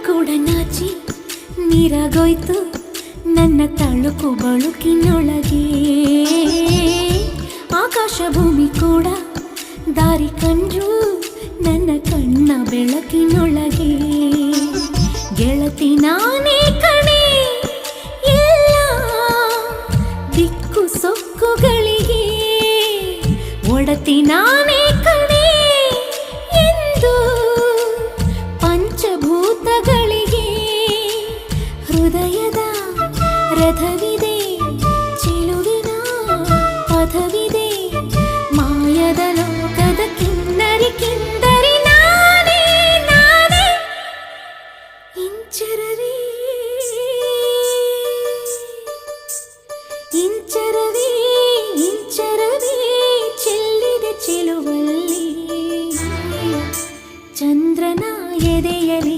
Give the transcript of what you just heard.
ಕೂಡ ನಾಚಿ ನೀರಾಗೋಯ್ತು ನನ್ನ ತಳುಕು ಬಳುಕಿನೊಳಗೆ. ಆಕಾಶ ಭೂಮಿ ಕೂಡ ದಾರಿ ಕಂಡ್ರು ನನ್ನ ಕಣ್ಣ ಬೆಳಕಿನೊಳಗೆ. ಗೆಳತಿ ನಾನೇ ಕಣೆ ಎಲ್ಲ ದಿಕ್ಕು ಸೊಕ್ಕುಗಳಿಗೆ, ಒಡತಿ ನಾನೇ ಕಣೆ ಎಂದು ಪಂಚಭೂತಗಳಿಗೆ. ಹೃದಯದ ರಥ